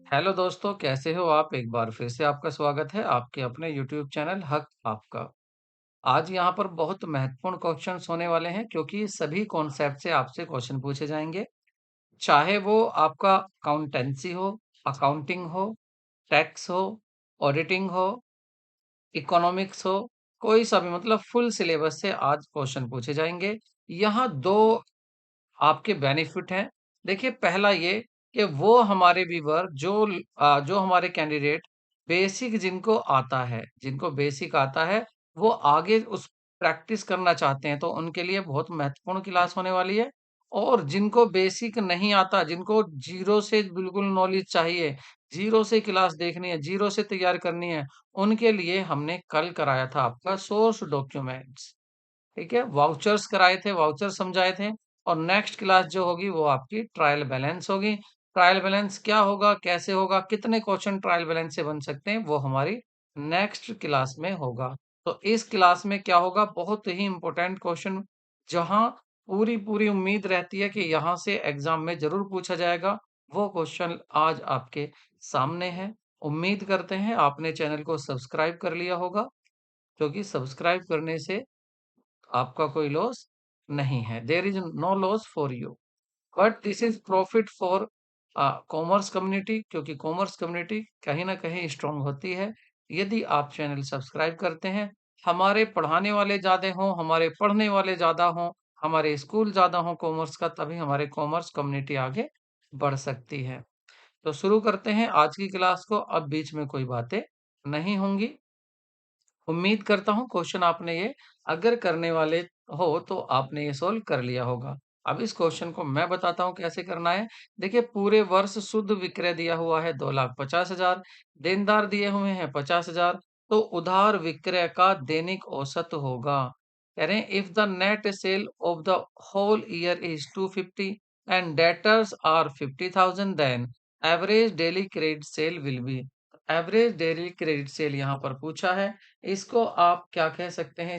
Hello दोस्तों, कैसे हो आप? एक बार फिर से आपका स्वागत है आपके अपने यूट्यूब चैनल हक आपका। आज यहाँ पर बहुत महत्वपूर्ण क्वेश्चंस होने वाले हैं क्योंकि सभी कॉन्सेप्ट से आपसे क्वेश्चन पूछे जाएंगे। चाहे वो आपका अकाउंटेंसी हो, अकाउंटिंग हो, टैक्स हो, ऑडिटिंग हो, इकोनॉमिक्स हो, कोई सा भी मतलब फुल सिलेबस से आज क्वेश्चन पूछे जाएंगे। यहाँ दो आपके बेनिफिट हैं। देखिए, पहला ये कि वो हमारे व्यूअर जो हमारे कैंडिडेट बेसिक जिनको बेसिक आता है, वो आगे उस प्रैक्टिस करना चाहते हैं, तो उनके लिए बहुत महत्वपूर्ण क्लास होने वाली है। और जिनको बेसिक नहीं आता, जिनको ज़ीरो से बिल्कुल नॉलेज चाहिए, ज़ीरो से क्लास देखनी है, ज़ीरो से तैयार करनी है, उनके लिए हमने कल कराया था आपका सोर्स डॉक्यूमेंट्स। ठीक है, वाउचर्स कराए थे, वाउचर समझाए थे। और नेक्स्ट क्लास जो होगी वो आपकी ट्रायल बैलेंस होगी। ट्रायल बैलेंस क्या होगा, कैसे होगा, कितने क्वेश्चन ट्रायल बैलेंस से बन सकते हैं, वो हमारी नेक्स्ट क्लास में होगा। तो इस क्लास में क्या होगा, बहुत ही इंपॉर्टेंट क्वेश्चन, जहां पूरी पूरी उम्मीद रहती है कि यहाँ से एग्जाम में जरूर पूछा जाएगा, वो क्वेश्चन आज आपके सामने है। उम्मीद करते हैं आपने चैनल को सब्सक्राइब कर लिया होगा, क्योंकि सब्सक्राइब करने से आपका कोई लॉस नहीं है। There is no loss for you, but this is profit for commerce community, क्योंकि कॉमर्स कम्युनिटी कहीं ना कहीं स्ट्रांग होती है यदि आप चैनल सब्सक्राइब करते हैं। हमारे पढ़ाने वाले ज्यादा हों, हमारे पढ़ने वाले ज्यादा हों, हमारे स्कूल ज्यादा हों कॉमर्स का, तभी हमारे कॉमर्स कम्युनिटी आगे बढ़ सकती है। तो शुरू करते हैं आज की क्लास को। अब बीच में कोई बातें नहीं होंगी। उम्मीद करता हूँ क्वेश्चन आपने ये अगर करने वाले हो तो आपने ये सोल्व कर लिया होगा। अब इस क्वेश्चन को मैं बताता हूँ कैसे करना है। देखिए, पूरे वर्ष शुद्ध विक्रय दिया हुआ है 2,50,000, देनदार दिए हुए हैं 50,000, तो उधार विक्रय का दैनिक औसत होगा। कह रहे हैं if the net sale of the whole year is 250 and debtors are 50,000, then average daily credit sale will be. Average daily credit sale यहाँ पर पूछा है। इसको आप क्या कह सकते हैं,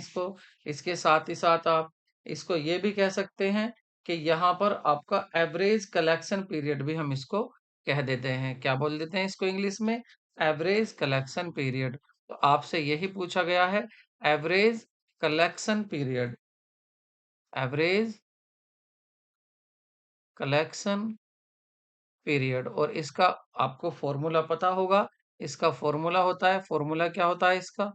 इसके साथ ही साथ आप इसको ये भी कह सकते हैं कि यहाँ पर आपका एवरेज कलेक्शन पीरियड भी हम इसको कह देते हैं। क्या बोल देते हैं इसको इंग्लिश में? Average collection period. तो आपसे यही पूछा गया है, average collection period, average collection period. और इसका आपको फॉर्मूला पता होगा। इसका फॉर्मूला होता है, फॉर्मूला क्या होता है इसका?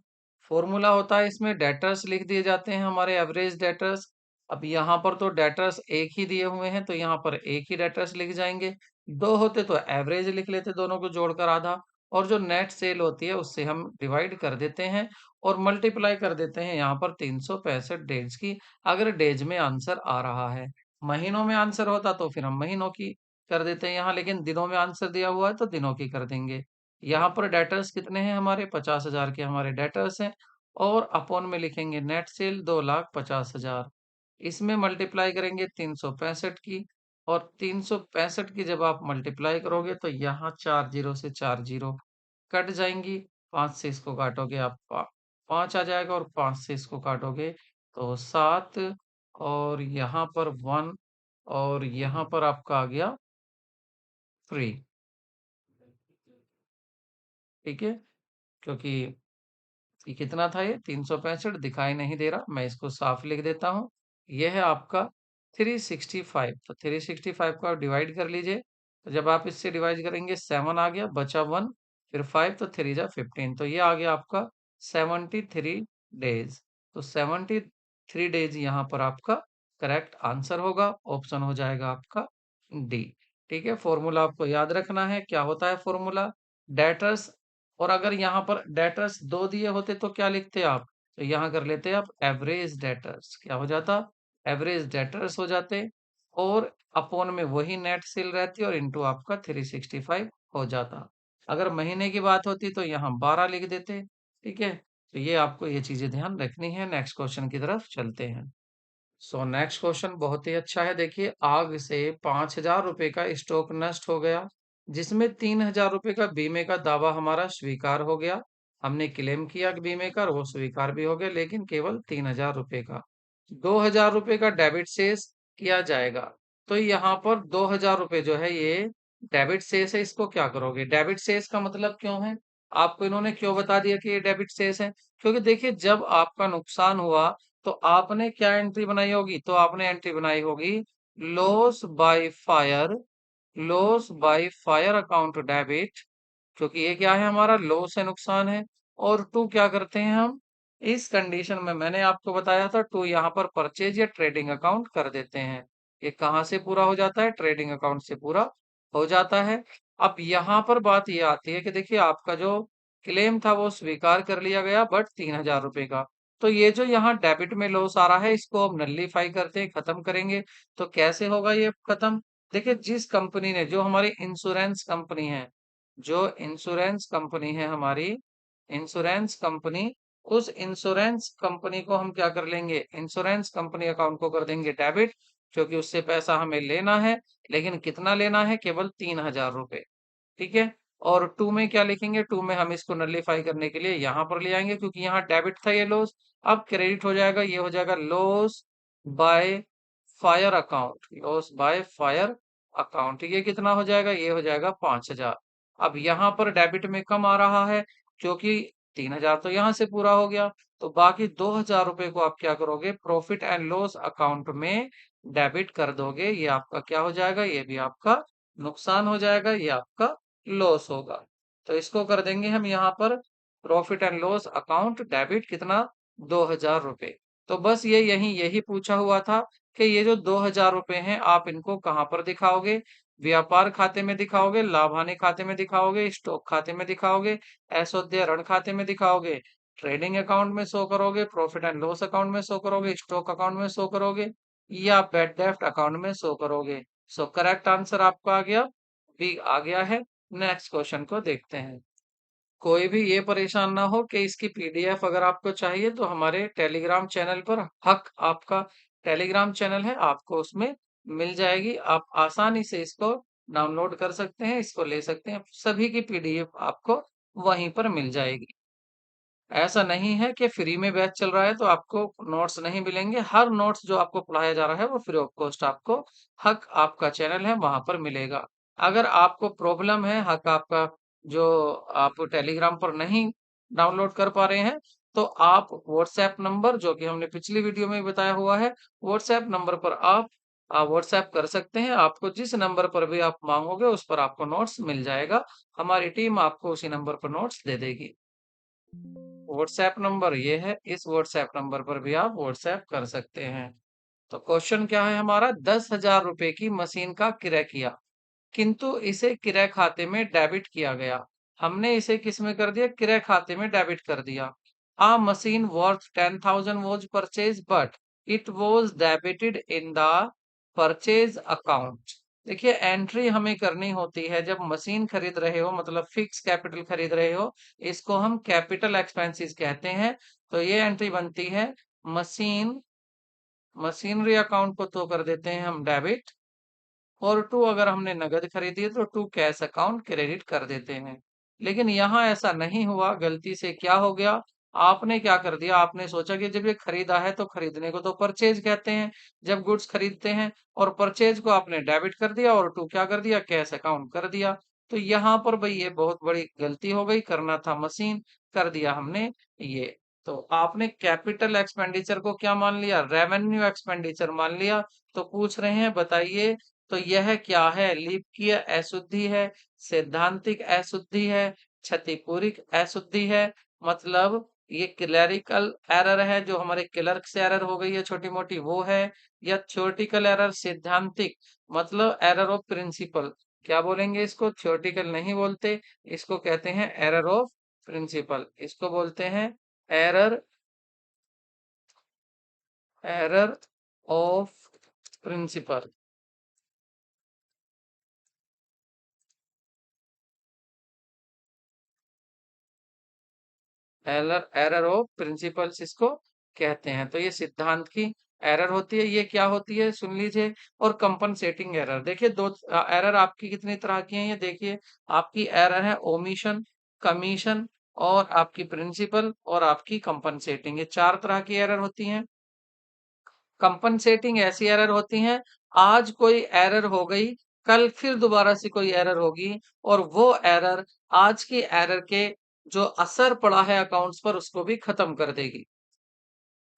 फॉर्मूला होता है, इसमें डेटर्स लिख दिए जाते हैं, हमारे एवरेज डेटर्स। अब यहाँ पर तो डेटर्स एक ही दिए हुए हैं, तो यहाँ पर एक ही डेटर्स लिख जाएंगे। दो होते तो एवरेज लिख लेते, दोनों को जोड़कर आधा। और जो नेट सेल होती है उससे हम डिवाइड कर देते हैं और मल्टीप्लाई कर देते हैं यहाँ पर 365 डेज की, अगर डेज में आंसर आ रहा है। महीनों में आंसर होता तो फिर हम महीनों की कर देते हैं यहाँ, लेकिन दिनों में आंसर दिया हुआ है तो दिनों की कर देंगे। यहाँ पर डेटर्स कितने हैं हमारे? 50,000 के हमारे डेटर्स हैं। और अपॉन में लिखेंगे नेट सेल 2,50,000। इसमें मल्टीप्लाई करेंगे 365 की। और 365 की जब आप मल्टीप्लाई करोगे तो यहाँ 4 जीरो से 4 जीरो कट जाएंगी। 5 से इसको काटोगे आप 5 आ जाएगा, और 5 से इसको काटोगे तो 7। और यहाँ पर 1, और यहाँ पर आपका आ गया 3। ठीक है, क्योंकि ये कितना था, ये 365 दिखाई नहीं दे रहा, मैं इसको साफ लिख देता हूँ। यह है आपका 365। तो 365 को आप डिवाइड कर लीजिए। तो जब आप इससे डिवाइड करेंगे 7 आ गया, बचा 1, फिर 5, तो 3 जा 15, तो ये आ गया आपका 73 डेज। तो 73 डेज यहाँ पर आपका करेक्ट आंसर होगा। ऑप्शन हो जाएगा आपका डी। ठीक है, फॉर्मूला आपको याद रखना है। क्या होता है फॉर्मूला? डेटर्स। और अगर यहाँ पर डेटर्स दो दिए होते तो क्या लिखते आप? तो यहाँ कर लेते आप एवरेज डेटर्स। क्या हो जाता? एवरेज डेटर्स हो जाते। और अपॉन में वही नेट सेल रहती और इनटू आपका 365 हो जाता। अगर महीने की बात होती तो यहाँ 12 लिख देते। ठीक है, तो ये आपको ये चीजें ध्यान रखनी है। नेक्स्ट क्वेश्चन की तरफ चलते हैं। सो नेक्स्ट क्वेश्चन बहुत ही अच्छा है। देखिए, आग से 5,000 रुपए का स्टॉक नष्ट हो गया, जिसमें 3,000 रुपए का बीमे का दावा हमारा स्वीकार हो गया। हमने क्लेम किया कि बीमे का, और वो स्वीकार भी हो गया, लेकिन केवल 3,000 रुपए का। 2,000 रुपए का डेबिट शेष किया जाएगा। तो यहाँ पर 2,000 रुपए जो है ये डेबिट शेष है, इसको क्या करोगे? डेबिट शेष का मतलब क्यों है? आपको इन्होंने क्यों बता दिया कि ये डेबिट शेष है? क्योंकि देखिए जब आपका नुकसान हुआ तो आपने क्या एंट्री बनाई होगी? तो आपने एंट्री बनाई होगी loss by fire, loss by fire account debit, क्योंकि ये क्या है हमारा लॉस है, नुकसान है। और टू क्या करते हैं हम, इस कंडीशन में मैंने आपको बताया था टू यहाँ पर परचेज या ट्रेडिंग अकाउंट कर देते हैं। ये कहाँ से पूरा हो जाता है? ट्रेडिंग अकाउंट से पूरा हो जाता है। अब यहाँ पर बात ये आती है कि देखिए आपका जो क्लेम था वो स्वीकार कर लिया गया, बट 3,000 रुपए का। तो ये जो यहाँ डेबिट में लॉस आ रहा है इसको अब नल्लीफाई करते हैं, खत्म करेंगे। तो कैसे होगा ये खत्म? देखिए जिस कंपनी ने, जो हमारी इंश्योरेंस कंपनी है, जो इंश्योरेंस कंपनी है हमारी, इंश्योरेंस कंपनी, उस इंश्योरेंस कंपनी को हम क्या कर लेंगे? इंश्योरेंस कंपनी अकाउंट को कर देंगे डेबिट, क्योंकि उससे पैसा हमें लेना है। लेकिन कितना लेना है? केवल 3,000 रुपए। ठीक है। और टू में क्या लिखेंगे? टू में हम इसको नलिफाई करने के लिए यहाँ पर ले आएंगे, क्योंकि यहाँ डेबिट था ये लॉस, अब क्रेडिट हो जाएगा, ये हो जाएगा loss by fire account, loss by fire account. ये कितना हो जाएगा? ये हो जाएगा 5,000। अब यहाँ पर डेबिट में कम आ रहा है, क्योंकि 3,000 तो यहाँ से पूरा हो गया। तो बाकी 2,000 रुपए को आप क्या करोगे? प्रॉफिट एंड लॉस अकाउंट में डेबिट कर दोगे। ये आपका क्या हो जाएगा? ये भी आपका नुकसान हो जाएगा, ये आपका लॉस होगा। तो इसको कर देंगे हम यहाँ पर profit and loss account debit, कितना? 2,000 रुपए। तो बस ये यही यही पूछा हुआ था कि ये जो 2,000 रुपए हैं आप इनको कहाँ पर दिखाओगे? व्यापार खाते में दिखाओगे, लाभ हानि खाते में दिखाओगे, स्टॉक खाते में दिखाओगे, ऐसोध्य ऋण खाते में दिखाओगे, ट्रेडिंग अकाउंट में शो करोगे, प्रॉफिट एंड लॉस अकाउंट में शो करोगे, स्टॉक अकाउंट में शो करोगे, या बैड डेब्ट अकाउंट में शो करोगे। सो करेक्ट आंसर आपका आ गया, बी आ गया है। नेक्स्ट क्वेश्चन को देखते हैं। कोई भी ये परेशान ना हो कि इसकी पीडीएफ अगर आपको चाहिए तो हमारे टेलीग्राम चैनल पर, हक आपका टेलीग्राम चैनल है, आपको उसमें मिल जाएगी। आप आसानी से इसको डाउनलोड कर सकते हैं, इसको ले सकते हैं, सभी की पीडीएफ आपको वहीं पर मिल जाएगी। ऐसा नहीं है कि फ्री में बैच चल रहा है तो आपको नोट्स नहीं मिलेंगे। हर नोट्स जो आपको पढ़ाया जा रहा है वो फ्री ऑफ कॉस्ट आपको हक आपका चैनल है वहां पर मिलेगा। अगर आपको प्रॉब्लम है, हक आपका जो आप टेलीग्राम पर नहीं डाउनलोड कर पा रहे हैं, तो आप व्हाट्सएप नंबर, जो कि हमने पिछली वीडियो में बताया हुआ है, व्हाट्सएप नंबर पर आप व्हाट्सएप कर सकते हैं। आपको जिस नंबर पर भी आप मांगोगे उस पर आपको नोट्स मिल जाएगा। हमारी टीम आपको उसी नंबर पर नोट्स दे देगी। व्हाट्सएप नंबर ये है, इस व्हाट्सएप नंबर पर भी आप व्हाट्सएप कर सकते हैं। तो क्वेश्चन क्या है हमारा? 10,000 रुपए की मशीन का क्रय किया, किंतु इसे क्रय खाते में डेबिट किया गया। हमने इसे किस में कर दिया? क्रय खाते में डेबिट कर दिया। A machine worth 10,000 was purchase, but it was debited in the purchase account. देखिए एंट्री हमें करनी होती है जब मशीन खरीद रहे हो, मतलब फिक्स कैपिटल खरीद रहे हो, इसको हम कैपिटल एक्सपेंसेस कहते हैं। तो ये एंट्री बनती है मशीन, मशीनरी अकाउंट को तो कर देते हैं हम डेबिट, और टू अगर हमने नगद खरीदी है तो टू कैश अकाउंट क्रेडिट कर देते हैं। लेकिन यहाँ ऐसा नहीं हुआ, गलती से क्या हो गया? आपने क्या कर दिया? आपने सोचा कि जब ये खरीदा है तो खरीदने को तो परचेज कहते हैं, जब गुड्स खरीदते हैं, और परचेज को आपने डेबिट कर दिया और टू क्या कर दिया? कैश अकाउंट कर दिया। तो यहाँ पर भाई ये बहुत बड़ी गलती हो गई, करना था मशीन, कर दिया हमने ये। तो आपने कैपिटल एक्सपेंडिचर को क्या मान लिया? रेवेन्यू एक्सपेंडिचर मान लिया। तो पूछ रहे हैं बताइए, तो यह क्या है? लीपकीय अशुद्धि है, सैद्धांतिक अशुद्धि है, क्षतिपूरक अशुद्धि है, मतलब ये क्लरिकल एरर है, जो हमारे क्लर्क से एरर हो गई है छोटी मोटी वो है, या थ्योरेटिकल एरर सैद्धांतिक, मतलब एरर ऑफ प्रिंसिपल। क्या बोलेंगे इसको? थ्योरेटिकल नहीं बोलते, इसको कहते हैं एरर ऑफ प्रिंसिपल, इसको बोलते हैं error, error of principle, error, error of principles इसको कहते हैं। तो ये सिद्धांत की एरर होती है। ये क्या होती है सुन लीजिए। और कंपनसेटिंग एरर, देखिए दो एरर आपकी कितनी तरह की हैं ये देखिए। आपकी एरर है ओमिशन, कमीशन, और आपकी प्रिंसिपल, और आपकी कंपनसेटिंग, ये चार तरह की एरर होती हैं। कंपनसेटिंग ऐसी एरर होती हैं, आज कोई एरर हो गई कल फिर दोबारा से कोई एरर होगी और वो एरर आज की एरर के जो असर पड़ा है अकाउंट्स पर उसको भी खत्म कर देगी।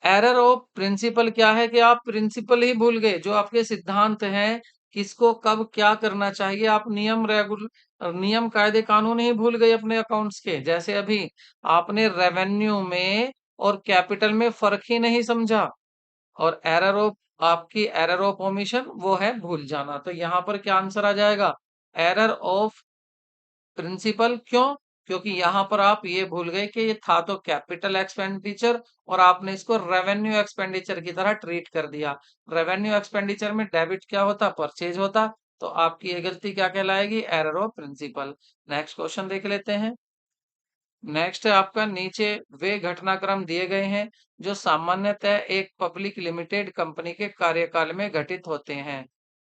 एरर ऑफ प्रिंसिपल क्या है कि आप प्रिंसिपल ही भूल गए, जो आपके सिद्धांत हैं, किसको कब क्या करना चाहिए, आप नियम कायदे कानून ही भूल गए अपने अकाउंट्स के। जैसे अभी आपने रेवेन्यू में और कैपिटल में फर्क ही नहीं समझा, और एरर ऑफ ओमिशन वो है भूल जाना। तो यहां पर क्या आंसर आ जाएगा? Error of principle. क्यों? क्योंकि यहां पर आप ये भूल गए कि ये था तो कैपिटल एक्सपेंडिचर और आपने इसको रेवेन्यू एक्सपेंडिचर की तरह ट्रीट कर दिया। रेवेन्यू एक्सपेंडिचर में डेबिट क्या होता? परचेज होता। तो आपकी ये गलती क्या कहलाएगी? Error of principle. Next question देख लेते हैं। नेक्स्ट है आपका, नीचे वे घटनाक्रम दिए गए हैं जो सामान्यतः एक पब्लिक लिमिटेड कंपनी के कार्यकाल में घटित होते हैं।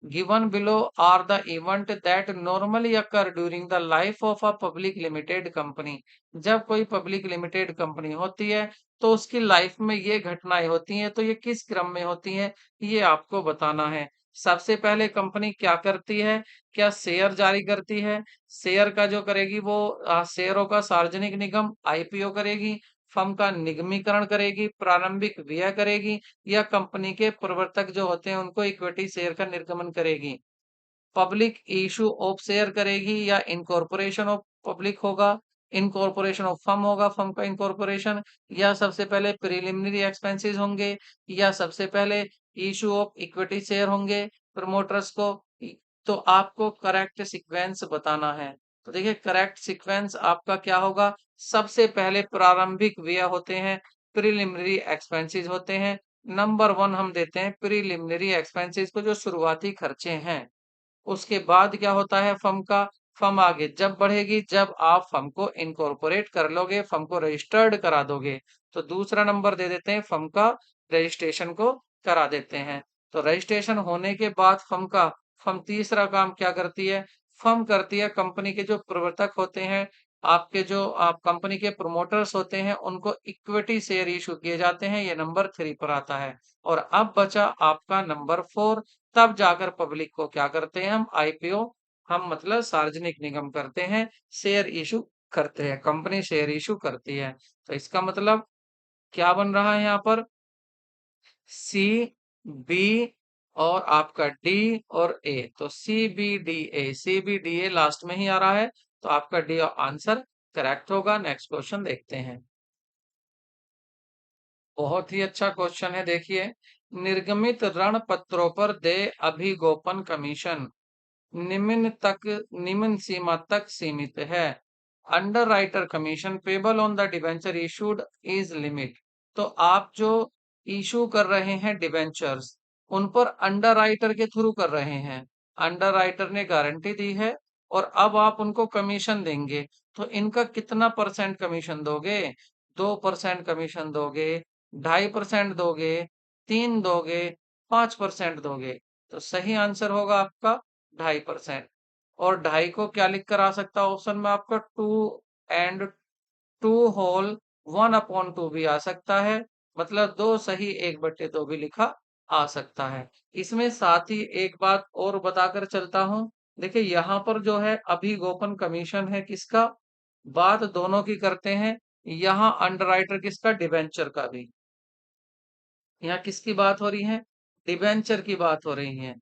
Given below are the event that normally occur during the life of a public limited company. जब कोई पब्लिक लिमिटेड कंपनी होती है तो उसकी लाइफ में ये घटनाएं होती हैं, तो ये किस क्रम में होती हैं ये आपको बताना है। सबसे पहले कंपनी क्या करती है? क्या शेयर जारी करती है? शेयर का जो करेगी वो शेयरों का सार्वजनिक निगम आईपीओ करेगी, फर्म का निगमीकरण करेगी, प्रारंभिक व्यय करेगी, या कंपनी के प्रवर्तक जो होते हैं उनको इक्विटी शेयर का निर्गमन करेगी। पब्लिक इशू ऑफ शेयर करेगी या इनकॉर्पोरेशन ऑफ पब्लिक होगा, इनकॉर्पोरेशन ऑफ फर्म होगा, फर्म का इनकॉर्पोरेशन, या सबसे पहले प्रिलिमिनरी एक्सपेंसेस होंगे, या सबसे पहले इशू ऑफ इक्विटी शेयर होंगे प्रमोटर्स को। तो आपको करेक्ट सीक्वेंस बताना है। तो देखिए करेक्ट सीक्वेंस आपका क्या होगा? सबसे पहले प्रारंभिक व्यय होते हैं, प्रिलिमिनरी एक्सपेंसेस होते हैं। नंबर वन हम देते हैं प्रिलिमिनरी एक्सपेंसेस को, जो शुरुआती खर्चे हैं। उसके बाद क्या होता है फर्म का? फर्म आगे जब बढ़ेगी जब आप फर्म को इनकॉर्पोरेट कर लोगे, फर्म को रजिस्टर्ड करा दोगे। तो दूसरा नंबर दे देते हैं फर्म का रजिस्ट्रेशन को करा देते हैं। तो रजिस्ट्रेशन होने के बाद फर्म तीसरा काम क्या करती है? फर्म करती है कंपनी के जो प्रवर्तक होते हैं, आपके जो आप कंपनी के प्रमोटर्स होते हैं, उनको इक्विटी शेयर इशू किए जाते हैं। ये नंबर 3 पर आता है। और अब बचा आपका नंबर 4। तब जाकर पब्लिक को क्या करते हैं? हम आईपीओ, हम मतलब सार्वजनिक निगम करते हैं, शेयर इशू करते हैं, कंपनी शेयर इशू करती है। तो इसका मतलब क्या बन रहा है यहाँ पर? सी, बी और आपका डी और ए। तो C B D A last में ही आ रहा है, तो आपका डी आंसर करेक्ट होगा। नेक्स्ट क्वेश्चन देखते हैं। बहुत ही अच्छा क्वेश्चन है, देखिए। निर्गमित ऋण पत्रों पर देय अभिगोपन कमीशन निम्न सीमा तक सीमित है। Under writer commission payable on the debenture issued is limit. तो आप जो इशू कर रहे हैं डिबेंचर्स, उन पर अंडर राइटर के थ्रू कर रहे हैं। अंडर राइटर ने गारंटी दी है और अब आप उनको कमीशन देंगे। तो इनका कितना परसेंट कमीशन दोगे? 2% कमीशन दोगे, 2.5% दोगे, 3 दोगे, 5% दोगे? तो सही आंसर होगा आपका 2.5%। और 2.5 को क्या लिख कर आ सकता है ऑप्शन में? आपका 2 and 2 whole 1/2 भी आ सकता है। मतलब 2 सही 1/2 भी लिखा आ सकता है। इसमें साथ ही एक बात और बताकर चलता हूं। देखिए यहाँ पर जो है अभिगोपन कमीशन है किसका? बात दोनों की करते हैं। यहाँ अंडरराइटर किसका? डिबेंचर का भी। यहाँ किसकी बात हो रही है? डिबेंचर की बात हो रही है।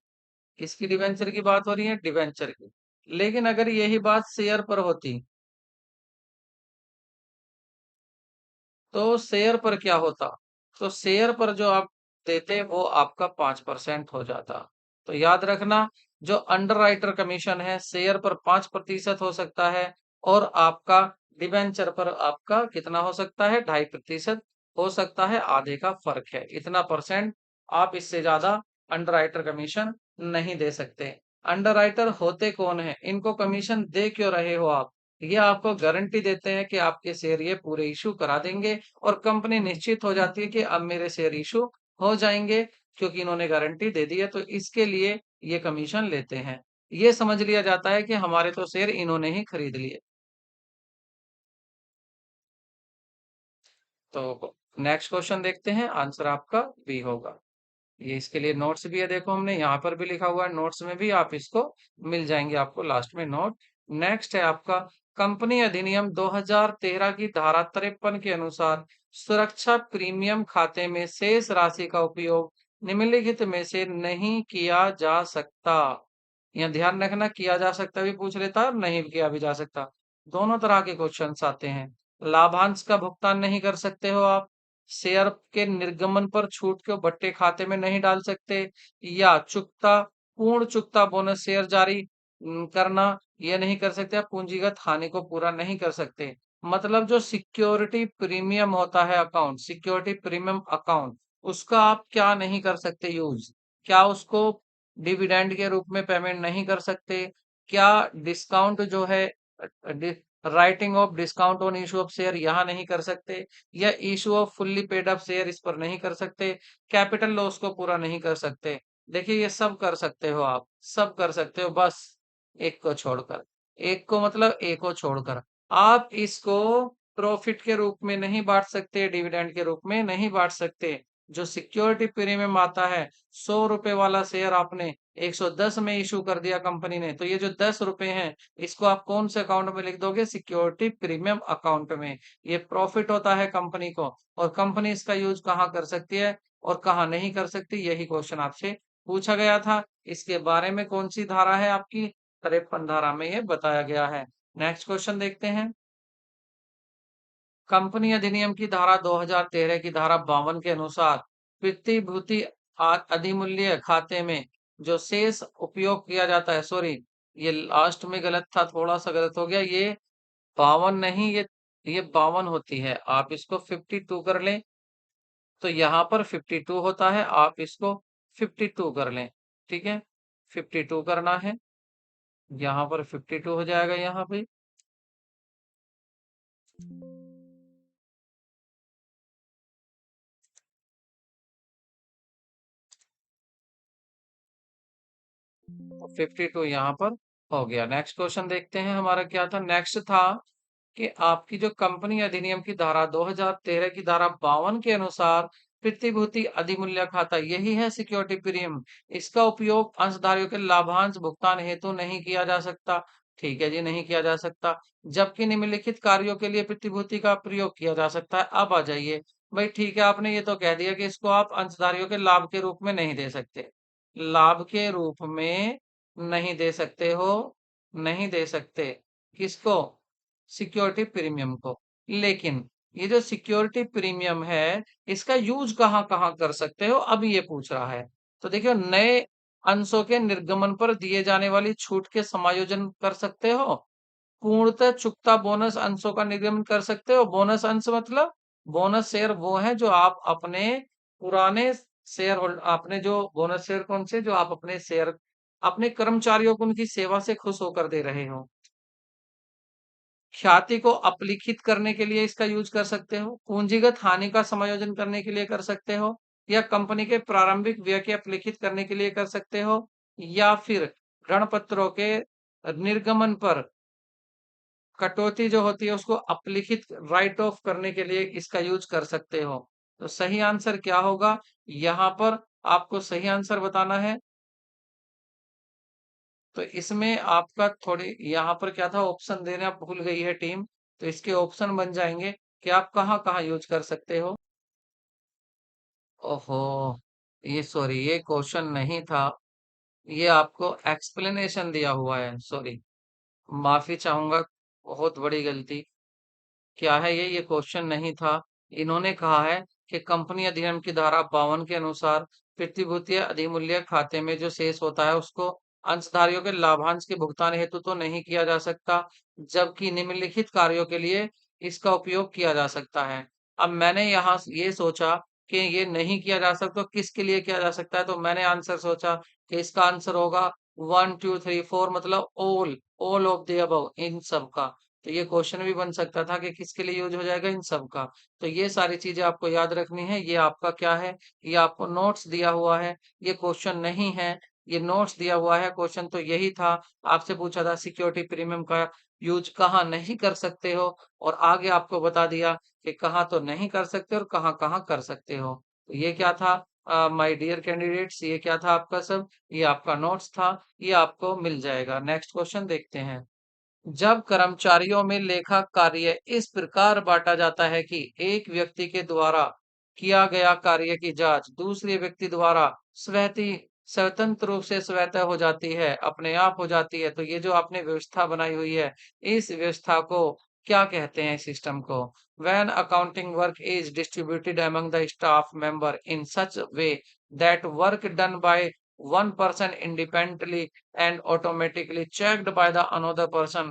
किसकी डिबेंचर की बात हो रही है? डिबेंचर की। लेकिन अगर यही बात शेयर पर होती, तो शेयर पर क्या होता? तो शेयर पर जो आप देते वो आपका 5% हो जाता। तो याद रखना, जो अंडर राइटर कमीशन है शेयर पर 5% हो सकता है, और आपका डिबेंचर पर आपका कितना हो सकता है? 2.5% हो सकता है। आधे का फर्क है, इतना परसेंट। आप इससे ज्यादा अंडर राइटर कमीशन नहीं दे सकते। अंडर राइटर होते कौन है? इनको कमीशन दे क्यों रहे हो आप? ये आपको गारंटी देते हैं कि आपके शेयर ये पूरे इशू करा देंगे, और कंपनी निश्चित हो जाती है कि अब मेरे शेयर इशू हो जाएंगे, क्योंकि इन्होंने गारंटी दे दी है। तो इसके लिए ये कमीशन लेते हैं। ये समझ लिया जाता है कि हमारे तो शेयर इन्होंने ही खरीद लिए। तो नेक्स्ट क्वेश्चन देखते हैं, आंसर आपका बी होगा। ये इसके लिए नोट्स भी है, देखो हमने यहाँ पर भी लिखा हुआ है, नोट्स में भी आप इसको मिल जाएंगे आपको लास्ट में नोट। नेक्स्ट है आपका कंपनी अधिनियम 2013 की धारा 53 के अनुसार सुरक्षा प्रीमियम खाते में शेष राशि का उपयोग निम्नलिखित में से नहीं किया जा सकता। यहाँ ध्यान रखना, किया जा सकता भी पूछ लेता है और नहीं किया भी जा सकता, दोनों तरह के क्वेश्चंस आते हैं। लाभांश का भुगतान नहीं कर सकते हो आप, शेयर के निर्गमन पर छूट को बट्टे खाते में नहीं डाल सकते, या पूर्ण चुकता बोनस शेयर जारी करना ये नहीं कर सकते, आप पूंजीगत हानि को पूरा नहीं कर सकते। मतलब जो सिक्योरिटी प्रीमियम होता है अकाउंट, सिक्योरिटी प्रीमियम अकाउंट, उसका आप क्या नहीं कर सकते यूज, क्या उसको डिविडेंड के रूप में पेमेंट नहीं कर सकते, क्या डिस्काउंट जो है writing of discount on issue of share यहाँ नहीं कर सकते, या issue off fully paid up share इस पर नहीं कर सकते, कैपिटल लॉस को पूरा नहीं कर सकते। देखिए ये सब कर सकते हो आप, सब कर सकते हो, बस एक को छोड़कर, एक को मतलब एक को छोड़कर आप इसको प्रॉफिट के रूप में नहीं बांट सकते, डिविडेंड के रूप में नहीं बांट सकते। जो सिक्योरिटी प्रीमियम आता है, 100 रुपए वाला शेयर आपने 110 में इशू कर दिया कंपनी ने, तो ये जो 10 रुपए हैं इसको आप कौन से अकाउंट में लिख दोगे, सिक्योरिटी प्रीमियम अकाउंट में। ये प्रॉफिट होता है कंपनी को, और कंपनी इसका यूज कहाँ कर सकती है और कहाँ नहीं कर सकती, यही क्वेश्चन आपसे पूछा गया था। इसके बारे में कौन सी धारा है आपकी, 53 धारा में ये बताया गया है। नेक्स्ट क्वेश्चन देखते हैं। कंपनी अधिनियम की धारा 2013 की धारा 52 के अनुसार प्रतिभूति अधिमूल्य खाते में जो शेष उपयोग किया जाता है, सॉरी ये लास्ट में गलत था, थोड़ा सा गलत हो गया, ये 52 नहीं, ये 52 होती है, आप इसको 52 कर लें तो यहाँ पर 52 होता है, आप इसको 52 कर लें, ठीक है, 52 करना है, यहाँ पर 52 हो जाएगा यहाँ पे। तो 52 यहाँ पर हो गया। नेक्स्ट क्वेश्चन देखते हैं हमारा क्या था, नेक्स्ट था कि आपकी जो कंपनी अधिनियम की धारा 2013 की धारा 52 के अनुसार प्रतिभूति अधिमूल्य खाता, यही है सिक्योरिटी प्रीमियम, इसका उपयोग अंशधारियों के लाभांश भुगतान हेतु नहीं किया जा सकता। ठीक है जी, नहीं किया जा सकता, जबकि निम्नलिखित कार्यों के लिए प्रतिभूति का प्रयोग किया जा सकता है। अब आ जाइए भाई, ठीक है आपने ये तो कह दिया कि इसको आप अंशधारियों के लाभ के रूप में नहीं दे सकते, लाभ के रूप में नहीं दे सकते हो, नहीं दे सकते, किसको, सिक्योरिटी प्रीमियम को। लेकिन ये जो सिक्योरिटी प्रीमियम है, इसका यूज कहाँ कहाँ कर सकते हो, अब ये पूछ रहा है। तो देखियो, नए अंशों के निर्गमन पर दिए जाने वाली छूट के समायोजन कर सकते हो, पूर्णतः चुकता बोनस अंशों का निर्गमन कर सकते हो। बोनस अंश मतलब बोनस शेयर वो है जो आप अपने पुराने शेयर होल्ड, आपने जो बोनस शेयर कौन से, जो आप अपने शेयर अपने कर्मचारियों को उनकी सेवा से खुश होकर दे रहे हो। ख्याति को अपलिखित करने के लिए इसका यूज कर सकते हो, पूंजीगत हानि का समायोजन करने के लिए कर सकते हो, या कंपनी के प्रारंभिक व्यय के अपलिखित करने के लिए कर सकते हो, या फिर ऋण पत्रों के निर्गमन पर कटौती जो होती है उसको अपलिखित राइट ऑफ करने के लिए इसका यूज कर सकते हो। तो सही आंसर क्या होगा, यहाँ पर आपको सही आंसर बताना है। तो इसमें आपका थोड़ी यहाँ पर क्या था, ऑप्शन देना भूल गई है टीम, तो इसके ऑप्शन बन जाएंगे कि आप कहाँ कहाँ यूज कर सकते हो। ओहो, ये सॉरी, ये क्वेश्चन नहीं था, ये आपको एक्सप्लेनेशन दिया हुआ है, सॉरी, माफी चाहूंगा, बहुत बड़ी गलती। क्या है ये क्वेश्चन नहीं था। इन्होंने कहा है कि कंपनी अधिनियम की धारा 52 के अनुसार प्रतिभूति अधिमूल्य खाते में जो शेष होता है उसको अंशधारियों के लाभांश के भुगतान हेतु तो नहीं किया जा सकता, जबकि निम्नलिखित कार्यों के लिए इसका उपयोग किया जा सकता है। अब मैंने यहाँ ये सोचा कि ये नहीं किया जा सकता, तो किसके लिए किया जा सकता है, तो मैंने आंसर सोचा कि इसका आंसर होगा 1 2 3 4, मतलब ऑल ऑफ द अबव, इन सब का। तो ये क्वेश्चन भी बन सकता था कि किसके लिए यूज हो जाएगा, इन सब का। तो ये सारी चीजें आपको याद रखनी है। ये आपका क्या है, ये आपको नोट्स दिया हुआ है, ये क्वेश्चन नहीं है, ये नोट्स दिया हुआ है। क्वेश्चन तो यही था, आपसे पूछा था सिक्योरिटी प्रीमियम का यूज कहाँ नहीं कर सकते हो, और आगे आपको बता दिया कि कहाँ तो नहीं कर सकते और कहाँ कहाँ कर सकते हो। तो ये क्या था, माय डियर कैंडिडेट्स, ये क्या था आपका सब, ये आपका नोट्स था, ये आपको मिल जाएगा। नेक्स्ट क्वेश्चन देखते हैं। जब कर्मचारियों में लेखा कार्य इस प्रकार बांटा जाता है कि एक व्यक्ति के द्वारा किया गया कार्य की जांच दूसरे व्यक्ति द्वारा स्वतः स्वतंत्र रूप से स्वतः हो जाती है, अपने आप हो जाती है, तो ये जो आपने व्यवस्था बनाई हुई है, इस व्यवस्था को क्या कहते हैं, सिस्टम को? When accounting work is distributed among the staff member in such way that work done by one person independently and automatically checked by the another person,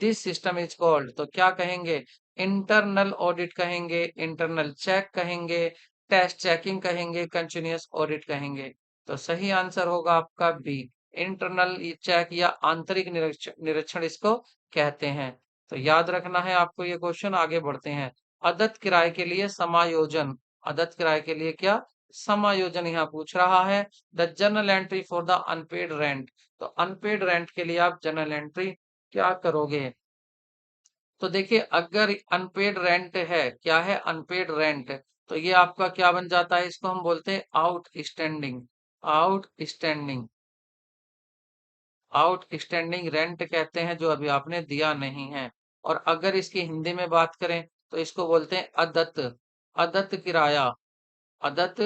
this system is called, तो क्या कहेंगे? Internal audit कहेंगे, internal check कहेंगे, test checking कहेंगे, continuous audit कहेंगे। तो सही answer होगा आपका बी, इंटरनल चेक या आंतरिक निरीक्षण निरीक्षण इसको कहते हैं। तो याद रखना है आपको ये क्वेश्चन। आगे बढ़ते हैं। अदत्त किराए के लिए समायोजन, अदत्त किराए के लिए क्या समायोजन यहाँ पूछ रहा है। The journal entry for the unpaid rent, तो अनपेड रेंट के लिए आप जर्नल एंट्री क्या करोगे? तो देखिए, अगर अनपेड रेंट है, क्या है अनपेड रेंट, तो ये आपका क्या बन जाता है, इसको हम बोलते हैं आउटस्टैंडिंग, आउटस्टैंडिंग, आउटस्टैंडिंग रेंट कहते हैं, जो अभी आपने दिया नहीं है। और अगर इसकी हिंदी में बात करें तो इसको बोलते हैं अदत्त, अदत्त किराया, अदत्त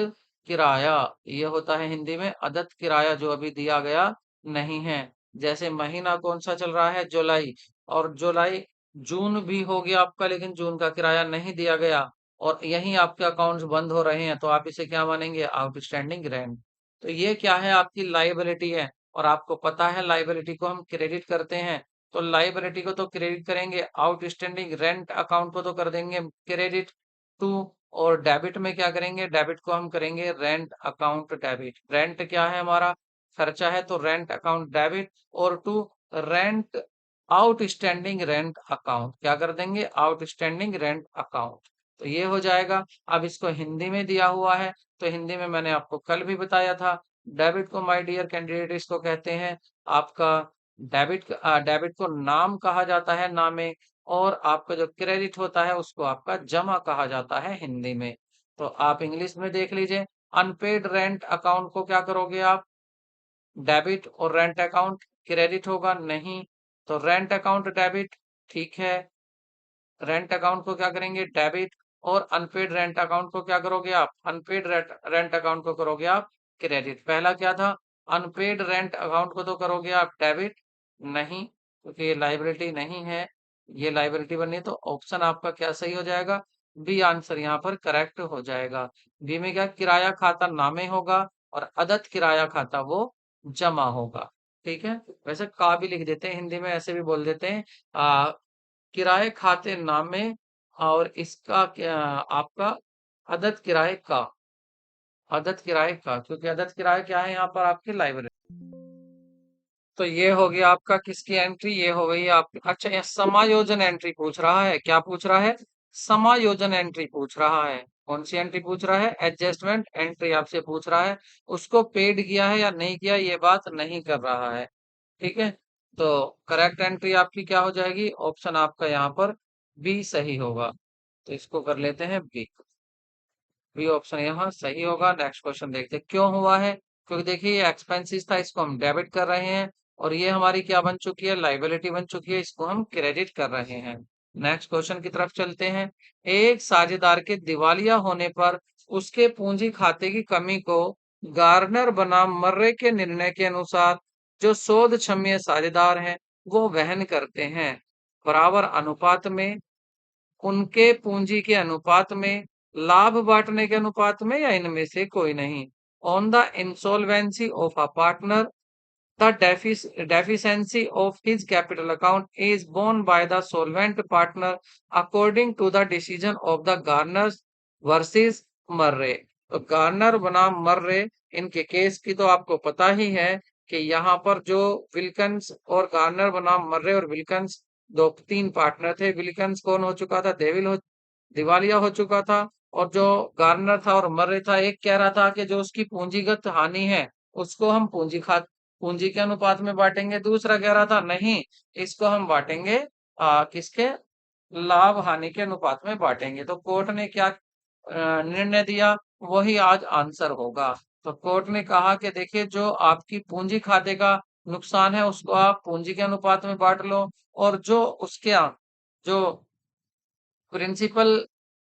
किराया, ये होता है हिंदी में अदत्त किराया, जो अभी दिया गया नहीं है। जैसे महीना कौन सा चल रहा है, जुलाई, और जुलाई जून भी हो गया आपका, लेकिन जून का किराया नहीं दिया गया और यहीं आपके अकाउंट्स बंद हो रहे हैं, तो आप इसे क्या मानेंगे, आउटस्टैंडिंग रेंट। तो ये क्या है, आपकी लाइबिलिटी है, और आपको पता है लाइबिलिटी को हम क्रेडिट करते हैं, तो लाइबिलिटी को तो क्रेडिट करेंगे, आउटस्टैंडिंग रेंट अकाउंट को तो कर देंगे क्रेडिट टू, और डेबिट में क्या करेंगे, डेबिट को हम करेंगे रेंट अकाउंट डेबिट। रेंट क्या है, हमारा खर्चा है, तो रेंट अकाउंट डेबिट, और to rent outstanding rent account क्या कर देंगे, आउटस्टैंडिंग रेंट अकाउंट। तो ये हो जाएगा। अब इसको हिंदी में दिया हुआ है, तो हिंदी में मैंने आपको कल भी बताया था, डेबिट को माय डियर कैंडिडेट इसको कहते हैं आपका डेबिट, डेबिट को नाम कहा जाता है, नामे, और आपका जो क्रेडिट होता है उसको आपका जमा कहा जाता है हिंदी में। तो आप इंग्लिश में देख लीजिए, अनपेड रेंट अकाउंट को क्या करोगे आप, डेबिट, और रेंट अकाउंट क्रेडिट होगा नहीं, तो रेंट अकाउंट डेबिट, ठीक है, रेंट अकाउंट को क्या करेंगे, डेबिट, और अनपेड रेंट अकाउंट को क्या करोगे आप, अनपेड रेंट अकाउंट को करोगे आप क्रेडिट। पहला क्या था, अनपेड रेंट अकाउंट को तो करोगे आप डेबिट, नहीं, क्योंकि ये लाइबिलिटी नहीं है, ये लाइबिलिटी बनी है, तो ऑप्शन आपका क्या सही हो जाएगा, बी आंसर यहाँ पर करेक्ट हो जाएगा। बी में क्या, किराया खाता नामे होगा और अदत्त किराया खाता वो जमा होगा। ठीक है, वैसे का भी लिख देते हैं हिंदी में, ऐसे भी बोल देते हैं किराए खाते नामे, और इसका क्या आपका अदद किराए का, अदद किराए का, क्योंकि अदद किराए क्या है यहाँ पर आपकी लाइब्रेरी। तो ये हो गया आपका किसकी एंट्री, ये हो गई आपकी। अच्छा, ये समायोजन एंट्री पूछ रहा है, क्या पूछ रहा है, समायोजन एंट्री पूछ रहा है। कौन सी एंट्री पूछ रहा है, एडजस्टमेंट एंट्री आपसे पूछ रहा है। उसको पेड किया है या नहीं किया ये बात नहीं कर रहा है। ठीक है, तो करेक्ट एंट्री आपकी क्या हो जाएगी, ऑप्शन आपका यहाँ पर बी सही होगा। तो इसको कर लेते हैं बी, बी ऑप्शन यहाँ सही होगा। नेक्स्ट क्वेश्चन देखते हैं क्यों हुआ है, क्योंकि देखिए ये एक्सपेंसिस था, इसको हम डेबिट कर रहे हैं, और ये हमारी क्या बन चुकी है, लाइबिलिटी बन चुकी है, इसको हम क्रेडिट कर रहे हैं। नेक्स्ट क्वेश्चन की तरफ चलते हैं। एक साझेदार के दिवालिया होने पर उसके पूंजी खाते की कमी को गार्नर बनाम मर्रे के निर्णय के अनुसार जो शोध क्षम्य साझेदार हैं वो वहन करते हैं, बराबर अनुपात में, उनके पूंजी के अनुपात में, लाभ बांटने के अनुपात में, या इनमें से कोई नहीं। On the insolvency of a partner the deficiency of his capital account is borne by the solvent partner according to the decision of the Garners versus Murray। तो गार्नर बनाम मर्रे, इनके केस की तो आपको पता ही है कि यहाँ पर जो विल्कन्स और गार्नर बनाम मर्रे और विल्कन्स, दो तीन पार्टनर थे। विल्कन्स कौन हो चुका था, दिवालिया हो चुका था, और जो गार्नर था और मर्रे था, एक कह रहा था कि जो उसकी पूंजीगत हानि है उसको हम पूंजी के अनुपात में बांटेंगे, दूसरा कह रहा था नहीं, इसको हम बांटेंगे किसके, लाभ हानि के अनुपात में बांटेंगे। तो कोर्ट ने क्या निर्णय दिया, वही आज आंसर होगा। तो कोर्ट ने कहा कि देखिए, जो आपकी पूंजी खाते का नुकसान है उसको आप पूंजी के अनुपात में बांट लो, और जो उसके जो प्रिंसिपल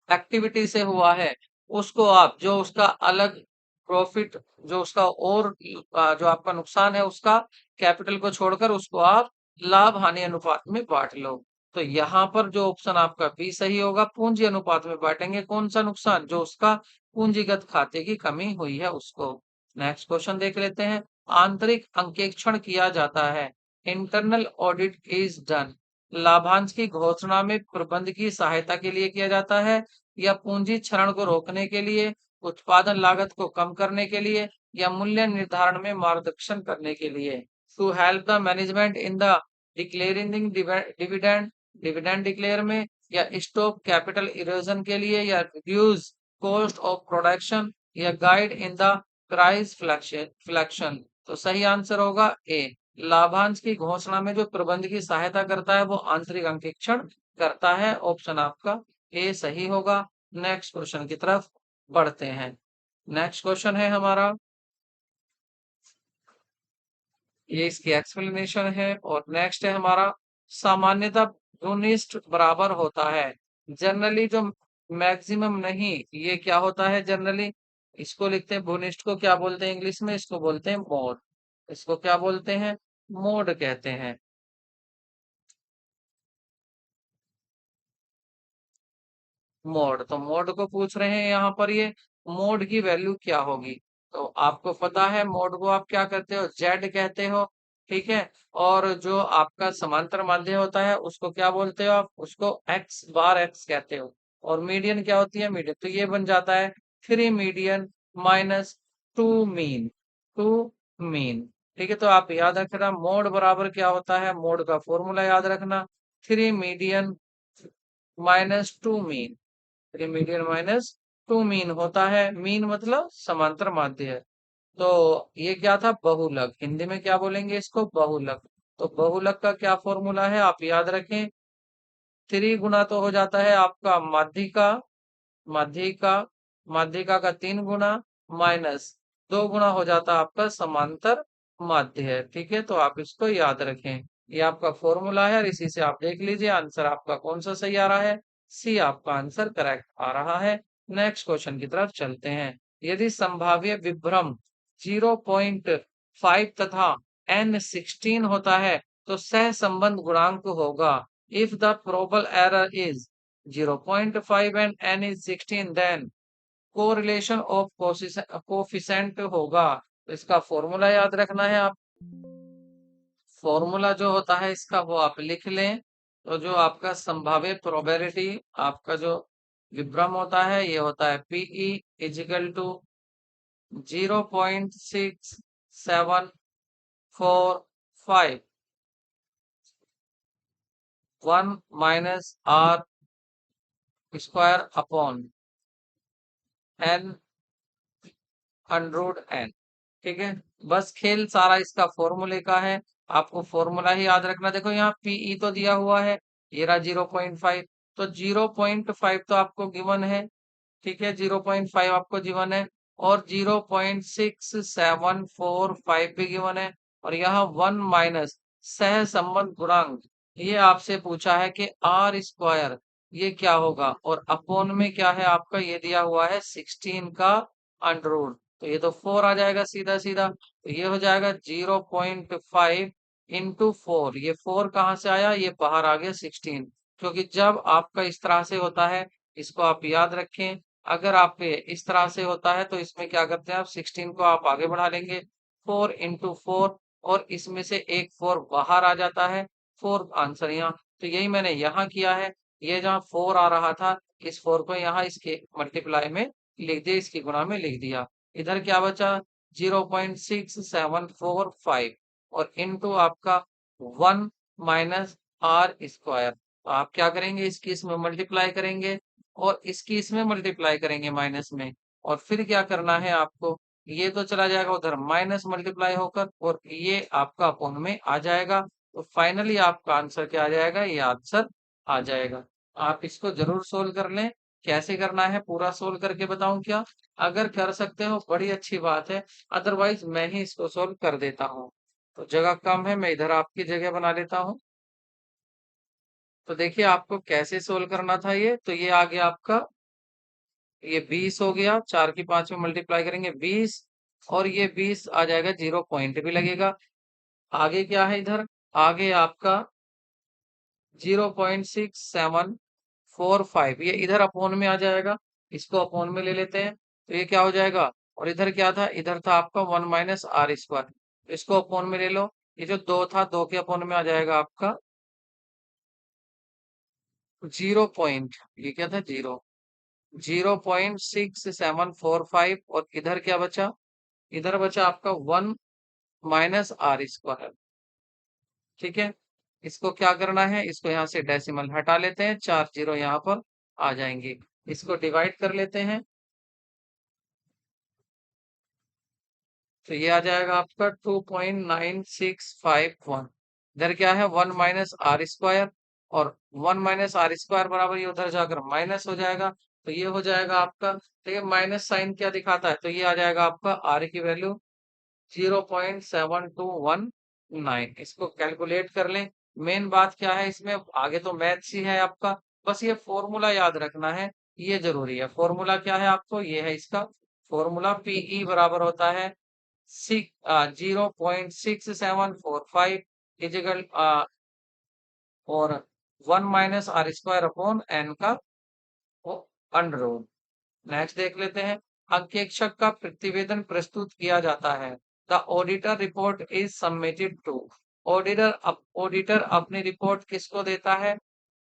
एक्टिविटी से हुआ है उसको आप, जो उसका अलग प्रॉफिट, जो उसका और जो आपका नुकसान है उसका कैपिटल को छोड़कर उसको आप लाभ हानि अनुपात में बांट लो। तो यहाँ पर जो ऑप्शन आपका बी सही होगा, पूंजी अनुपात में बांटेंगे कौन सा नुकसान, जो उसका पूंजीगत खाते की कमी हुई है उसको। नेक्स्ट क्वेश्चन देख लेते हैं। आंतरिक अंकेक्षण किया जाता है, इंटरनल ऑडिट इज डन। लाभांश की घोषणा में प्रबंध की सहायता के लिए किया जाता है, या पूंजी क्षरण को रोकने के लिए, उत्पादन लागत को कम करने के लिए, या मूल्य निर्धारण में मार्गदर्शन करने के लिए। To help the management in the declaring dividend, dividend declare में, या स्टॉप कैपिटल इरोजन के लिए, या रिड्यूस कॉस्ट ऑफ प्रोडक्शन, या guide in the price fluctuation. तो सही आंसर होगा ए। लाभांश की घोषणा में जो प्रबंध की सहायता करता है वो आंतरिक अंकेक्षण करता है। ऑप्शन आपका ए सही होगा। नेक्स्ट क्वेश्चन की तरफ बढ़ते हैं। नेक्स्ट क्वेश्चन है हमारा, ये इसकी एक्सप्लेनेशन है। और नेक्स्ट है हमारा, सामान्यतः भूनिष्ठ बराबर होता है, जनरली जो मैक्सिमम नहीं, ये क्या होता है जनरली, इसको लिखते हैं भूनिष्ठ को क्या बोलते हैं इंग्लिश में, इसको बोलते हैं मोड। इसको क्या बोलते हैं, मोड कहते हैं। मोड, तो मोड को पूछ रहे हैं यहाँ पर, ये मोड की वैल्यू क्या होगी। तो आपको पता है मोड को आप क्या कहते हो, जेड कहते हो, ठीक है। और जो आपका समांतर माध्य होता है उसको क्या बोलते हो आप, उसको एक्स बार एक्स कहते हो। और मीडियन क्या होती है, मीडियन, तो ये बन जाता है 3 मीडियन माइनस 2 मीन, 2 मीन। ठीक है, तो आप याद रखना मोड बराबर क्या होता है, मोड का फॉर्मूला याद रखना, 3 median minus 2 mean. Median minus 2 mean होता है, मीन मतलब समांतर माध्य है। तो ये क्या था, बहुलक, हिंदी में क्या बोलेंगे इसको, बहुलक। तो बहुलक का क्या फॉर्मूला है आप याद रखें, 3 गुना तो हो जाता है आपका माध्यिका, माध्यिका, माध्यिका का 3 गुना, माइनस 2 गुना हो जाता है आपका समांतर माध्य है। ठीक है, तो आप इसको याद रखें, ये आपका फॉर्मूला है, और इसी से आप देख लीजिए आंसर आपका कौन सा सही आ रहा है, सी आपका आंसर करेक्ट आ रहा है। नेक्स्ट क्वेश्चन की तरफ चलते हैं। यदि संभाव्य विभ्रम 0.5 तथा n16 होता है तो सह संबंध गुणांक होगा। If the probable error is 0.5 and n is 16, then correlation of coefficient होगा। तो इसका फॉर्मूला याद रखना है आप, फॉर्मूला जो होता है इसका वो आप लिख लें। तो जो आपका संभाव्य प्रोबेबिलिटी, आपका जो विभ्रम होता है ये होता है PE is equal to 0.6745 1 minus R square upon N under root N. ठीक है, बस खेल सारा इसका फॉर्मूले का है, आपको फॉर्मूला ही याद रखना। देखो यहाँ पीई तो दिया हुआ है, ये रहा 0.5, तो 0.5 तो आपको गिवन है, ठीक है, 0.5 आपको गिवन है, और 0.6745 भी गिवन है, और यहाँ 1 माइनस सह संबंध गुणांक, ये आपसे पूछा है कि आर स्क्वायर ये क्या होगा, और अपोन में क्या है आपका, ये दिया हुआ है 16 का अंडर, तो ये तो 4 आ जाएगा सीधा सीधा, तो ये हो जाएगा 0.5 इंटू 4। ये 4 कहाँ से आया, ये बाहर आ गया 16, क्योंकि जब आपका इस तरह से होता है, इसको आप याद रखें, अगर आप पे इस तरह से होता है तो इसमें क्या करते हैं आप 16 को आप आगे बढ़ा लेंगे, 4 इंटू 4, और इसमें से एक 4 बाहर आ जाता है, 4 आंसर यहाँ। तो यही मैंने यहाँ किया है, ये जहाँ 4 आ रहा था, इस 4 को यहाँ इसके मल्टीप्लाई में लिख दिया, इसकी गुणा में लिख दिया। इधर क्या बचा, 0.6745, और इनटू आपका 1 माइनस आर स्क्वायर। तो आप क्या करेंगे, इसकी इसमें मल्टीप्लाई करेंगे, और इसकी इसमें मल्टीप्लाई करेंगे माइनस में, और फिर क्या करना है आपको, ये तो चला जाएगा उधर माइनस मल्टीप्लाई होकर, और ये आपका अपॉन में आ जाएगा। तो फाइनली आपका आंसर क्या आ जाएगा, ये आंसर आ जाएगा। आप इसको जरूर सोल्व कर लें, कैसे करना है पूरा सोल्व करके बताऊं क्या? अगर कर सकते हो बड़ी अच्छी बात है, अदरवाइज मैं ही इसको सोल्व कर देता हूँ। तो जगह कम है, मैं इधर आपकी जगह बना लेता हूँ। तो देखिए आपको कैसे सोल्व करना था ये, तो ये आ गया आपका, ये 20 हो गया, 4 की 5 में मल्टीप्लाई करेंगे 20, और ये 20 आ जाएगा, 0 पॉइंट भी लगेगा। आगे क्या है इधर? आगे आपका 0.6745, ये इधर अपोन में आ जाएगा, इसको अपोन में ले लेते हैं, तो ये क्या हो जाएगा? और इधर क्या था? इधर था आपका 1 - r², इसको अपोन में ले लो, ये जो 2 था 2 के अपोन में आ जाएगा आपका 0 पॉइंट, ये क्या था? 0.6745, और इधर क्या बचा? इधर बचा आपका 1 - r²। ठीक है, इसको क्या करना है? इसको यहाँ से डेसिमल हटा लेते हैं, 4 जीरो यहाँ पर आ जाएंगे। इसको डिवाइड कर लेते हैं, तो ये आ जाएगा आपका 2.9651। इधर क्या है? 1 - r², और 1 - r² बराबर ये उधर जाकर माइनस हो जाएगा, तो ये हो जाएगा आपका, देखिए माइनस साइन क्या दिखाता है, तो ये आ जाएगा आपका r की वैल्यू 0.7219। इसको कैलकुलेट कर लें। मेन बात क्या है इसमें? आगे तो मैथ्स ही है आपका, बस ये फॉर्मूला याद रखना है, ये जरूरी है। फॉर्मूला क्या है आपको? ये है इसका फॉर्मूला, पीई बराबर होता है 0.6745 इजिकल, और 1 - r² का अंडर रूट। नेक्स्ट देख लेते हैं। अंकेक्षक का प्रतिवेदन प्रस्तुत किया जाता है। The auditor report is submitted to. Auditor अपनी रिपोर्ट किसको देता है?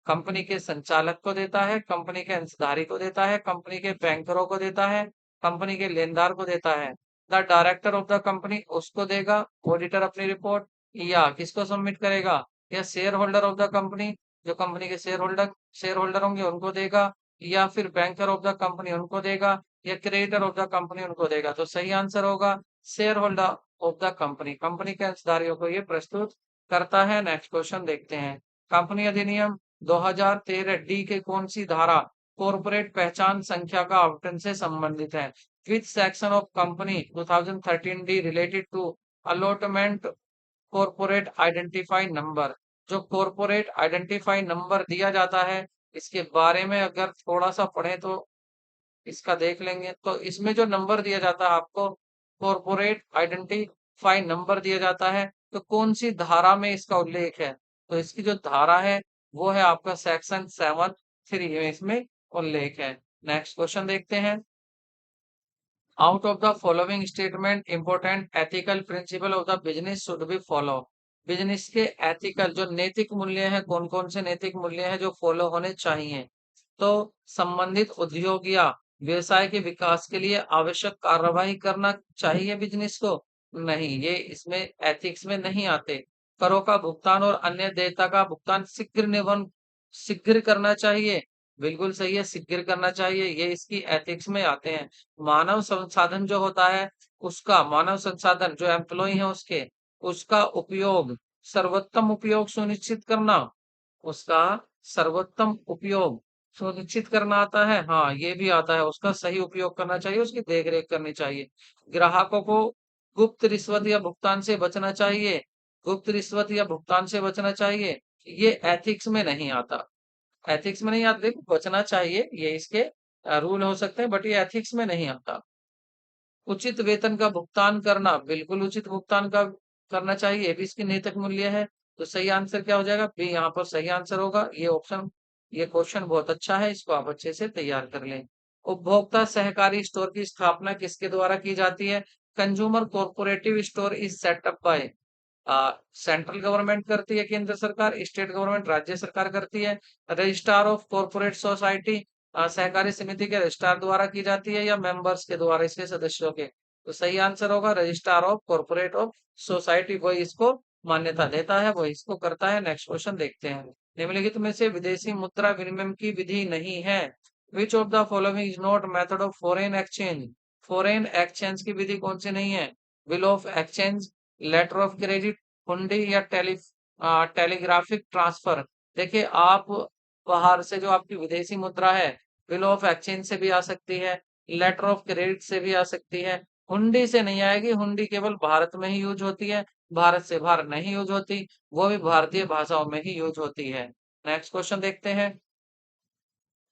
कंपनी के संचालक को देता है, कंपनी के अंशधारी को देता है, कंपनी के बैंकरों को देता है, कंपनी के लेनदार को देता है। The director of the company उसको देगा ऑडिटर अपनी रिपोर्ट, या किसको सबमिट करेगा? या share holder of the company, जो कंपनी के शेयर होल्डर होंगे उनको देगा, या फिर बैंकर ऑफ द कंपनी उनको देगा, या क्रेडिटर ऑफ द कंपनी उनको देगा। तो सही आंसर होगा share holder of the company, company के अंशधारियों को ये प्रस्तुत करता है। नेक्स्ट क्वेश्चन देखते हैं। कंपनी अधिनियम 2013 डी के कौन सी धारा कॉर्पोरेट पहचान संख्या का आवंटन से संबंधित है? Which section of company 2013 the related to allotment corporate identify number. जो कॉर्पोरेट आइडेंटिफाई नंबर दिया जाता है, इसके बारे में अगर थोड़ा सा पढ़े तो इसका देख लेंगे। तो इसमें जो नंबर दिया जाता है आपको, कॉर्पोरेट आइडेंटिफाई नंबर दिया जाता है, तो कौन सी धारा में इसका उल्लेख है? तो इसकी जो धारा है वो है आपका सेक्शन 7(3) में इसमें उल्लेख है। नेक्स्ट क्वेश्चन देखते हैं। Out of the following statement important ethical principle of the business should be follow. Business के एथिकल जो नैतिक मूल्य हैं, कौन कौन से नैतिक मूल्य हैं जो फॉलो होने चाहिए? तो संबंधित उद्योग या व्यवसाय के विकास के लिए आवश्यक कार्यवाही करना चाहिए बिजनेस को? नहीं, ये इसमें एथिक्स में नहीं आते। करों का भुगतान और अन्य देयता का भुगतान शीघ्र करना चाहिए, बिल्कुल सही है, शीघ्र करना चाहिए, ये इसकी एथिक्स में आते हैं। मानव संसाधन जो होता है, उसका मानव संसाधन जो एम्प्लॉय है उसका उपयोग, सर्वोत्तम उपयोग सुनिश्चित करना, उसका सर्वोत्तम उपयोग सुनिश्चित करना आता है। हाँ, ये भी आता है, उसका सही उपयोग करना चाहिए, उसकी देख रेख करनी चाहिए। ग्राहकों को गुप्त रिश्वत या भुगतान से बचना चाहिए, गुप्त रिश्वत या भुगतान से बचना चाहिए, ये एथिक्स में नहीं आता। एथिक्स में नहीं आता, देखो बचना चाहिए, ये इसके रूल हो सकते हैं, बट ये एथिक्स में नहीं आता। उचित वेतन का भुगतान करना, बिल्कुल उचित भुगतान का करना चाहिए, ये भी इसकी नैतिक मूल्य है। तो सही आंसर क्या हो जाएगा? बी यहाँ पर सही आंसर होगा। ये ऑप्शन, ये क्वेश्चन बहुत अच्छा है, इसको आप अच्छे से तैयार कर लें। उपभोक्ता सहकारी स्टोर की स्थापना किसके द्वारा की जाती है? Consumer cooperative store is set up by, central government करती है, केंद्र सरकार, स्टेट गवर्नमेंट राज्य सरकार करती है। रजिस्ट्रार ऑफ कॉर्पोरेट सोसाइटी, सहकारी समिति के रजिस्ट्रार द्वारा की जाती है, या मेंबर्स के द्वारा, इसके सदस्यों के? तो सही आंसर होगा registrar of corporate of society, वही इसको मान्यता देता है, वही इसको करता है। नेक्स्ट क्वेश्चन देखते हैं। निम्नलिखित में से विदेशी मुद्रा विनिमय की विधि नहीं है। Which of the following is not method of foreign exchange. Foreign exchange की विधि कौन सी नहीं है? Bill of exchange, letter of credit, हुंडी, या टेलीग्राफिक ट्रांसफर। देखिए आप बाहर से जो आपकी विदेशी मुद्रा है बिल ऑफ एक्सचेंज से भी आ सकती है, लेटर ऑफ क्रेडिट से भी आ सकती है। हुंडी से नहीं आएगी, हुंडी केवल भारत में ही यूज होती है, भारत से बाहर नहीं यूज होती, वो भी भारतीय भाषाओं में ही यूज होती है। नेक्स्ट क्वेश्चन देखते हैं।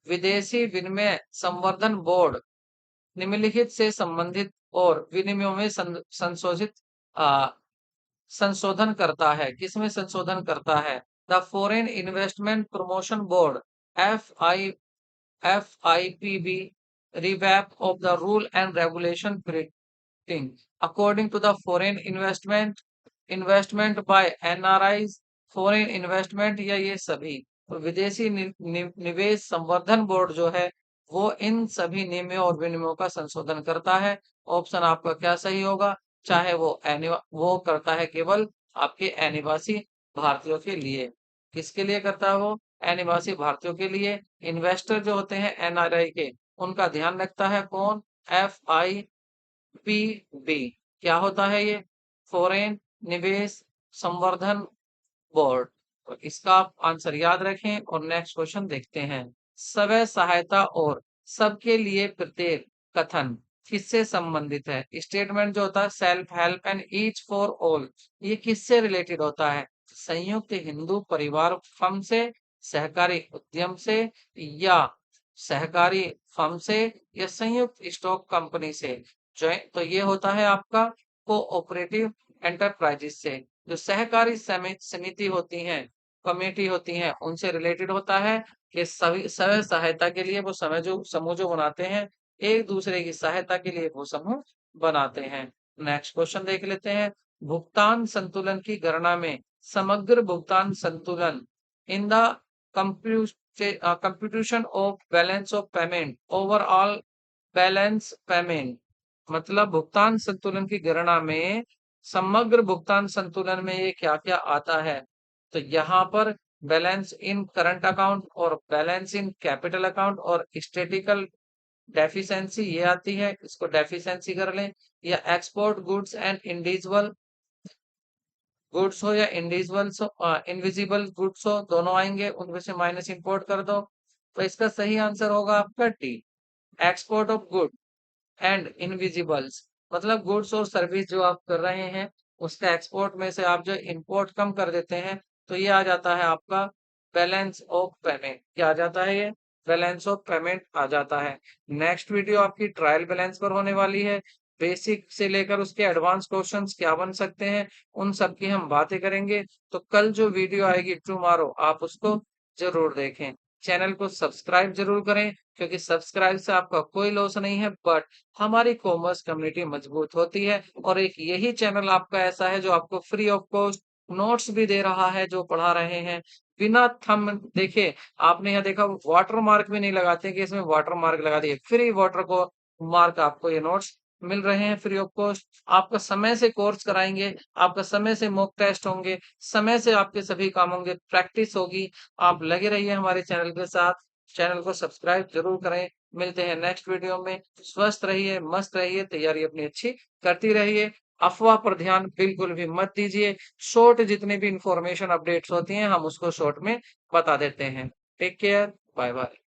विदेशी विनिमय संवर्धन बोर्ड निम्नलिखित से संबंधित और विनिमयों में संशोधित आ, संशोधन करता है। किसमें संशोधन करता है? The foreign investment promotion board, FIPB, revamp of the rule and regulation pertaining according to the foreign investment by NRIs, foreign investment या ये सभी। तो विदेशी निवेश संवर्धन बोर्ड जो है वो इन सभी नियमों और विनियमों का संशोधन करता है। ऑप्शन आपका क्या सही होगा? चाहे वो करता है केवल आपके अनिवासी भारतीयों के लिए। किसके लिए करता है वो? अनिवासी भारतीयों के लिए। इन्वेस्टर जो होते हैं NRI के, उनका ध्यान रखता है कौन? FIPB। क्या होता है ये? फॉरेन निवेश संवर्धन बोर्ड। तो इसका आप आंसर याद रखें और नेक्स्ट क्वेश्चन देखते हैं। स्वयं सहायता और सबके लिए प्रत्येक कथन किससे संबंधित है? स्टेटमेंट जो होता है self help and each for all, ये किससे रिलेटेड होता है? संयुक्त हिंदू परिवार फर्म से, सहकारी उद्यम से, या सहकारी फर्म से, या संयुक्त स्टॉक कंपनी से। तो ये होता है आपका कोऑपरेटिव एंटरप्राइजेस से। जो सहकारी समिति होती हैं, कमेटी होती हैं, उनसे रिलेटेड होता है कि सभी स्वयं सहायता के लिए वो समूह जो बनाते हैं, एक दूसरे की सहायता के लिए वो समूह बनाते हैं। नेक्स्ट क्वेश्चन देख लेते हैं। भुगतान संतुलन की गणना में समग्र भुगतान संतुलन in the computation of balance of payment, overall balance payment, मतलब भुगतान संतुलन की गणना में समग्र भुगतान संतुलन में ये क्या क्या आता है? तो यहाँ पर बैलेंस इन करंट अकाउंट और बैलेंस इन कैपिटल अकाउंट और स्टेटिकल डेफिशिएंसी ये आती है, इसको डेफिशिएंसी कर लें। या export goods and individual goods हो या इंडिविजुअल्स हो, इनविजिबल गुड्स हो, दोनों आएंगे, उनमें से माइनस इंपोर्ट कर दो। तो इसका सही आंसर होगा आपका D, export of good and invisibles. मतलब गुड्स और सर्विस जो आप कर रहे हैं उसका एक्सपोर्ट में से आप जो इंपोर्ट कम कर देते हैं, तो ये आ जाता है आपका बैलेंस ऑफ पेमेंट। क्या आ जाता है ये? बैलेंस ऑफ पेमेंट आ जाता है। नेक्स्ट वीडियो आपकी ट्रायल बैलेंस पर होने वाली है। बेसिक से लेकर उसके एडवांस क्वेश्चंस क्या बन सकते हैं, उन सब की हम बातें करेंगे। तो कल जो वीडियो आएगी टुमारो, आप उसको जरूर देखें। चैनल को सब्सक्राइब जरूर करें, क्योंकि सब्सक्राइब से आपका कोई लॉस नहीं है, बट हमारी कॉमर्स कम्युनिटी मजबूत होती है। और एक यही चैनल आपका ऐसा है जो आपको फ्री ऑफ कॉस्ट नोट्स भी दे रहा है, जो पढ़ा रहे हैं बिना थंब देखे। आपने यहाँ देखा वाटर मार्क भी नहीं लगाते कि इसमें वाटर मार्क लगा दिए, फ्री वाटर को मार्क आपको ये नोट्स मिल रहे हैं फ्री ऑफ कॉस्ट। आपका समय से कोर्स कराएंगे, आपका समय से मॉक टेस्ट होंगे, समय से आपके सभी काम होंगे, प्रैक्टिस होगी। आप लगे रहिए हमारे चैनल के साथ। चैनल को सब्सक्राइब जरूर करें। मिलते हैं नेक्स्ट वीडियो में। स्वस्थ रहिए, मस्त रहिए, तैयारी अपनी अच्छी करती रहिए। अफवाह पर ध्यान बिल्कुल भी मत दीजिए। शॉर्ट जितनी भी इंफॉर्मेशन अपडेट्स होती हैं हम उसको शॉर्ट में बता देते हैं। Take care, bye bye.